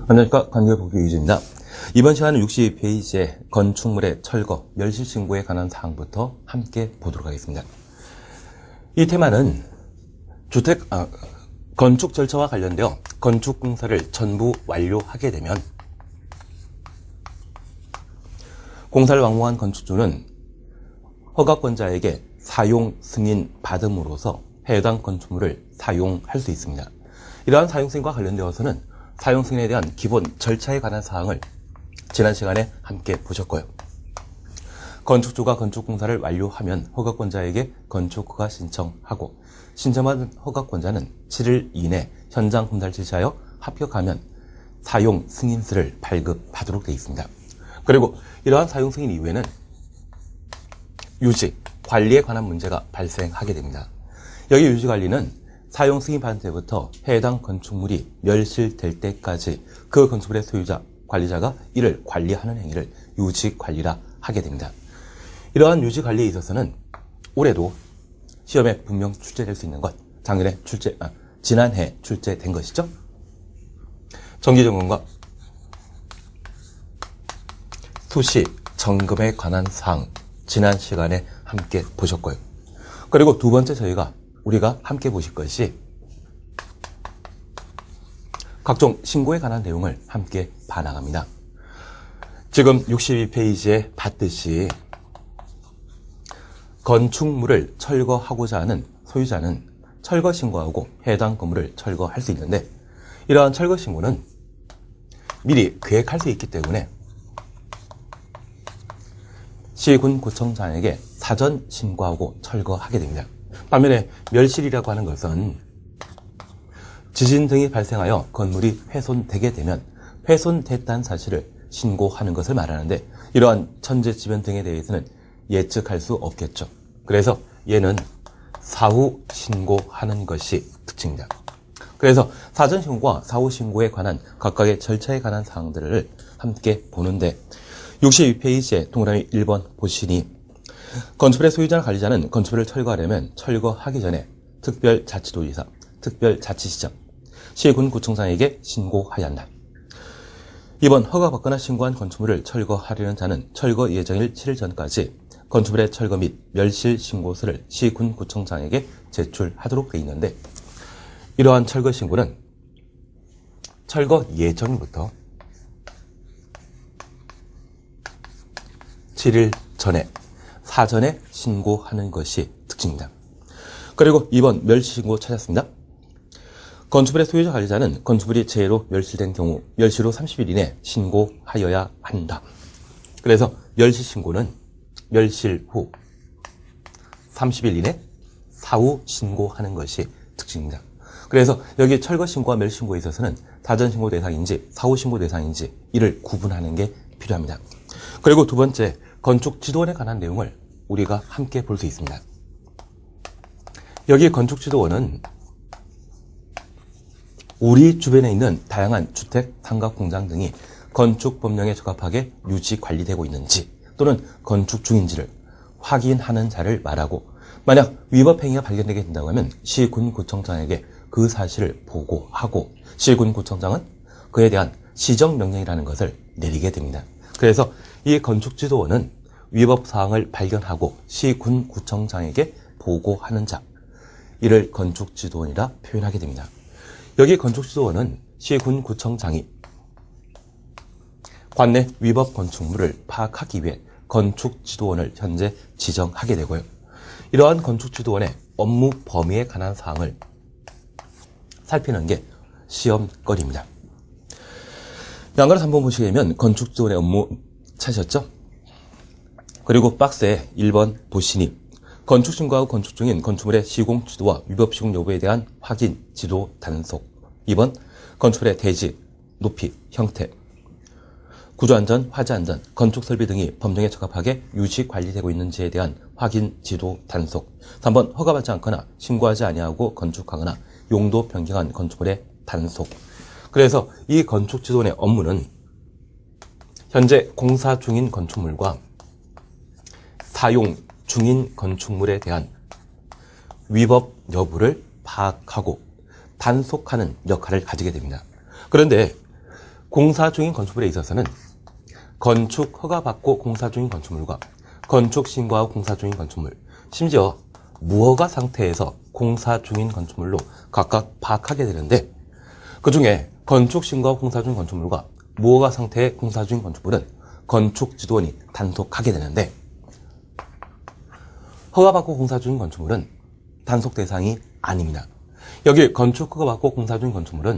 안녕하십니까. 관계보기 유주입니다. 이번 시간은 62페이지의 건축물의 철거, 멸실 신고에 관한 사항부터 함께 보도록 하겠습니다. 이 테마는 건축 절차와 관련되어 건축 공사를 전부 완료하게 되면 공사를 완공한 건축주는 허가권자에게 사용 승인 받음으로써 해당 건축물을 사용할 수 있습니다. 이러한 사용 승인과 관련되어서는 사용 승인에 대한 기본 절차에 관한 사항을 지난 시간에 함께 보셨고요. 건축주가 건축공사를 완료하면 허가권자에게 건축허가 신청하고 신청받은 허가권자는 7일 이내 현장 공사를 실시하여 합격하면 사용 승인서를 발급하도록 되어 있습니다. 그리고 이러한 사용 승인 이후에는 유지, 관리에 관한 문제가 발생하게 됩니다. 여기 유지관리는 사용 승인 받은 때부터 해당 건축물이 멸실될 때까지 그 건축물의 소유자, 관리자가 이를 관리하는 행위를 유지관리라 하게 됩니다. 이러한 유지관리에 있어서는 올해도 시험에 분명 출제될 수 있는 것, 지난해 출제된 것이죠. 정기점검과 수시 점검에 관한 사항, 지난 시간에 함께 보셨고요. 그리고 두 번째 우리가 함께 보실 것이 각종 신고에 관한 내용을 함께 봐나갑니다. 지금 62페이지에 봤듯이 건축물을 철거하고자 하는 소유자는 철거 신고하고 해당 건물을 철거할 수 있는데 이러한 철거 신고는 미리 계획할 수 있기 때문에 시군구청장에게 사전 신고하고 철거하게 됩니다. 반면에 멸실이라고 하는 것은 지진 등이 발생하여 건물이 훼손되게 되면 훼손됐다는 사실을 신고하는 것을 말하는데 이러한 천재지변 등에 대해서는 예측할 수 없겠죠. 그래서 얘는 사후 신고하는 것이 특징입니다. 그래서 사전 신고와 사후 신고에 관한 각각의 절차에 관한 사항들을 함께 보는데 62페이지에 동그라미 1번 보시니 건축물의 소유자나 관리자는 건축물을 철거하려면 철거하기 전에 특별자치도지사, 특별자치시장, 시군구청장에게 신고하여야 한다. 2번 허가받거나 신고한 건축물을 철거하려는 자는 철거 예정일 7일 전까지 건축물의 철거 및 멸실 신고서를 시군구청장에게 제출하도록 되어 있는데 이러한 철거 신고는 철거 예정일부터 7일 전에 사전에 신고하는 것이 특징입니다. 그리고 2번 멸실신고 찾았습니다. 건축물의 소유자 관리자는 건축물이 재해로 멸실된 경우 멸실 후 30일 이내 신고하여야 한다. 그래서 멸실신고는 멸실 후 30일 이내 사후 신고하는 것이 특징입니다. 그래서 여기 철거신고와 멸실신고에 있어서는 사전신고 대상인지 사후신고 대상인지 이를 구분하는 게 필요합니다. 그리고 두 번째, 건축지도원에 관한 내용을 우리가 함께 볼 수 있습니다. 여기 건축지도원은 우리 주변에 있는 다양한 주택, 상가, 공장 등이 건축법령에 적합하게 유지 관리되고 있는지 또는 건축 중인지를 확인하는 자를 말하고 만약 위법 행위가 발견되게 된다고 하면 시군구청장에게 그 사실을 보고하고 시군구청장은 그에 대한 시정명령이라는 것을 내리게 됩니다. 그래서 이 건축지도원은 위법사항을 발견하고 시군구청장에게 보고하는 자, 이를 건축지도원이라 표현하게 됩니다. 여기 건축지도원은 시군구청장이 관내 위법 건축물을 파악하기 위해 건축지도원을 현재 지정하게 되고요. 이러한 건축지도원의 업무 범위에 관한 사항을 살피는 게 시험거리입니다. 양가를 한번 보시게 되면 건축지도원의 업무 찾으셨죠? 그리고 박스에 1번 보시니 건축신고하고 건축 중인 건축물의 시공지도와 위법 시공 여부에 대한 확인, 지도, 단속. 2번 건축물의 대지, 높이, 형태, 구조안전, 화재안전, 건축설비 등이 법령에 적합하게 유지 관리되고 있는지에 대한 확인, 지도, 단속. 3번 허가받지 않거나 신고하지 아니하고 건축하거나 용도 변경한 건축물의 단속. 그래서 이 건축지도원의 업무는 현재 공사 중인 건축물과 사용 중인 건축물에 대한 위법 여부를 파악하고 단속하는 역할을 가지게 됩니다. 그런데 공사 중인 건축물에 있어서는 건축 허가받고 공사 중인 건축물과 건축 신고하고 공사 중인 건축물, 심지어 무허가 상태에서 공사 중인 건축물로 각각 파악하게 되는데, 그 중에 건축 신고하고 공사 중인 건축물과 무허가 상태의 공사 중인 건축물은 건축지도원이 단속하게 되는데, 허가받고 공사 중인 건축물은 단속 대상이 아닙니다. 여기 건축 허가받고 공사 중인 건축물은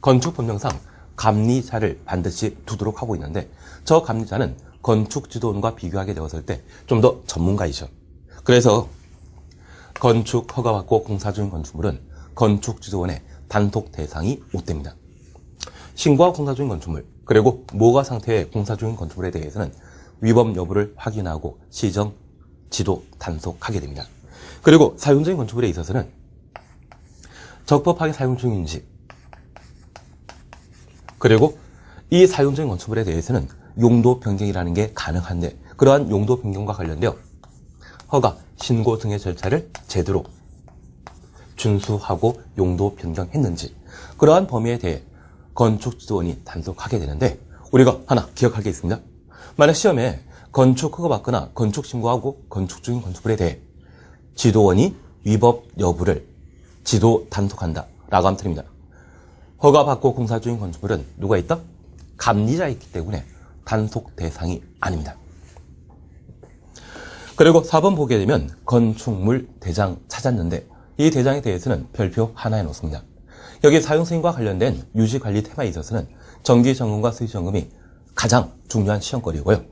건축법령상 감리자를 반드시 두도록 하고 있는데, 저 감리자는 건축지도원과 비교하게 되었을 때 좀 더 전문가이죠. 그래서 건축 허가받고 공사 중인 건축물은 건축지도원의 단속 대상이 못 됩니다. 신고하고 공사 중인 건축물, 그리고 무허가 상태의 공사 중인 건축물에 대해서는 위법 여부를 확인하고 시정, 지도, 단속하게 됩니다. 그리고 사용 중인 건축물에 있어서는 적법하게 사용 중인지, 그리고 이 사용 중인 건축물에 대해서는 용도 변경이라는 게 가능한데, 그러한 용도 변경과 관련되어 허가, 신고 등의 절차를 제대로 준수하고 용도 변경했는지, 그러한 범위에 대해 건축지도원이 단속하게 되는데, 우리가 하나 기억할 게 있습니다. 만약 시험에 건축 허가받거나 건축 신고하고 건축 중인 건축물에 대해 지도원이 위법 여부를 지도 단속한다 라고 하면 틀립니다. 허가받고 공사 중인 건축물은 누가 있다? 감리자 있기 때문에 단속 대상이 아닙니다. 그리고 4번 보게 되면 건축물 대장 찾았는데, 이 대장에 대해서는 별표 하나에 놓습니다. 여기 사용승인과 관련된 유지관리 테마에 있어서는 정기점검과 수리점검이 가장 중요한 시험거리고요.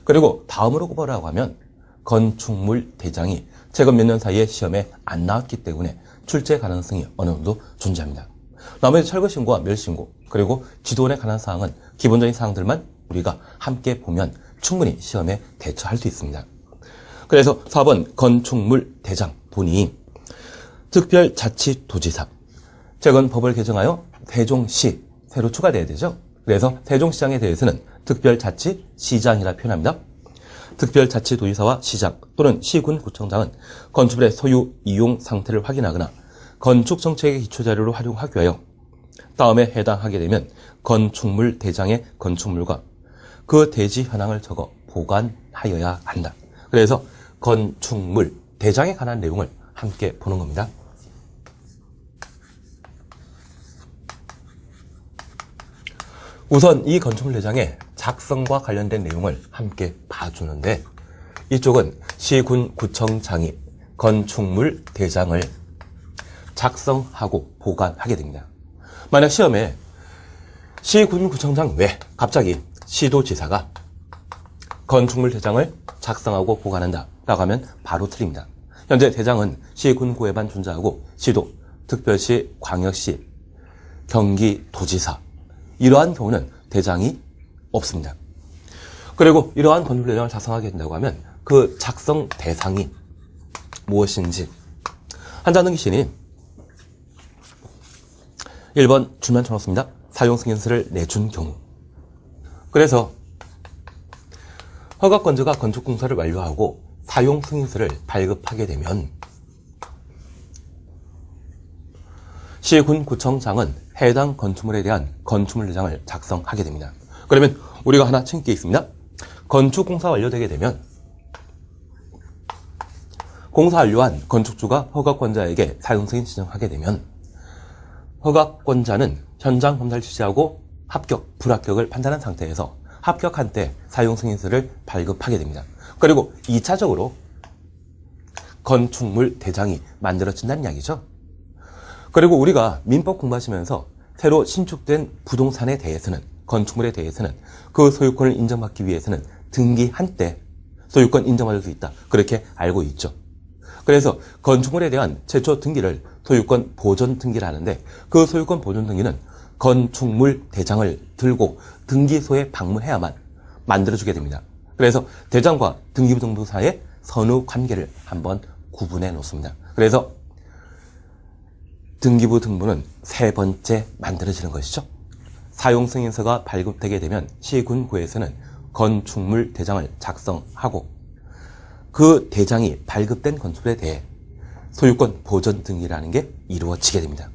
그리고 다음으로 꼽으라고 하면 건축물 대장이 최근 몇 년 사이에 시험에 안 나왔기 때문에 출제 가능성이 어느 정도 존재합니다. 나머지 철거신고와 멸신고, 그리고 지도원에 관한 사항은 기본적인 사항들만 우리가 함께 보면 충분히 시험에 대처할 수 있습니다. 그래서 4번 건축물 대장 보니 특별자치도지사, 최근 법을 개정하여 세종시 새로 추가돼야 되죠. 그래서 세종시장에 대해서는 특별자치시장이라 표현합니다. 특별자치도지사와 시장 또는 시군구청장은 건축물의 소유, 이용 상태를 확인하거나 건축정책의 기초자료로 활용하기 위하여 다음에 해당하게 되면 건축물 대장의 건축물과 그 대지 현황을 적어 보관하여야 한다. 그래서 건축물 대장에 관한 내용을 함께 보는 겁니다. 우선 이 건축물 대장의 작성과 관련된 내용을 함께 봐주는데, 이쪽은 시군구청장이 건축물 대장을 작성하고 보관하게 됩니다. 만약 시험에 시군구청장 외 갑자기 시도지사가 건축물 대장을 작성하고 보관한다 라고 하면 바로 틀립니다. 현재 대장은 시군구에만 존재하고 시도, 특별시, 광역시, 경기도지사, 이러한 경우는 대장이 없습니다. 그리고 이러한 건축물 대장을 작성하게 된다고 하면 그 작성 대상이 무엇인지 한자 등기신이 1번 주면 쳐놓습니다. 사용 승인서를 내준 경우. 그래서 허가건조가 건축공사를 완료하고 사용 승인서를 발급하게 되면 시군구청장은 해당 건축물에 대한 건축물 대장을 작성하게 됩니다. 그러면 우리가 하나 챙길 게 있습니다. 건축공사 완료되게 되면 공사 완료한 건축주가 허가권자에게 사용승인 신청하게 되면 허가권자는 현장 검사를 실시하고 합격, 불합격을 판단한 상태에서 합격한 때 사용승인서를 발급하게 됩니다. 그리고 2차적으로 건축물 대장이 만들어진다는 이야기죠. 그리고 우리가 민법 공부하시면서 새로 신축된 부동산에 대해서는, 건축물에 대해서는 그 소유권을 인정받기 위해서는 등기한 때 소유권 인정받을 수 있다, 그렇게 알고 있죠. 그래서 건축물에 대한 최초 등기를 소유권 보존 등기를 하는데, 그 소유권 보존 등기는 건축물 대장을 들고 등기소에 방문해야만 만들어주게 됩니다. 그래서 대장과 등기부 등본 사이의 선후 관계를 한번 구분해 놓습니다. 그래서 등기부 등본은 세 번째 만들어지는 것이죠. 사용승인서가 발급되게 되면 시군구에서는 건축물 대장을 작성하고 그 대장이 발급된 건축물에 대해 소유권 보존 등기라는 게 이루어지게 됩니다.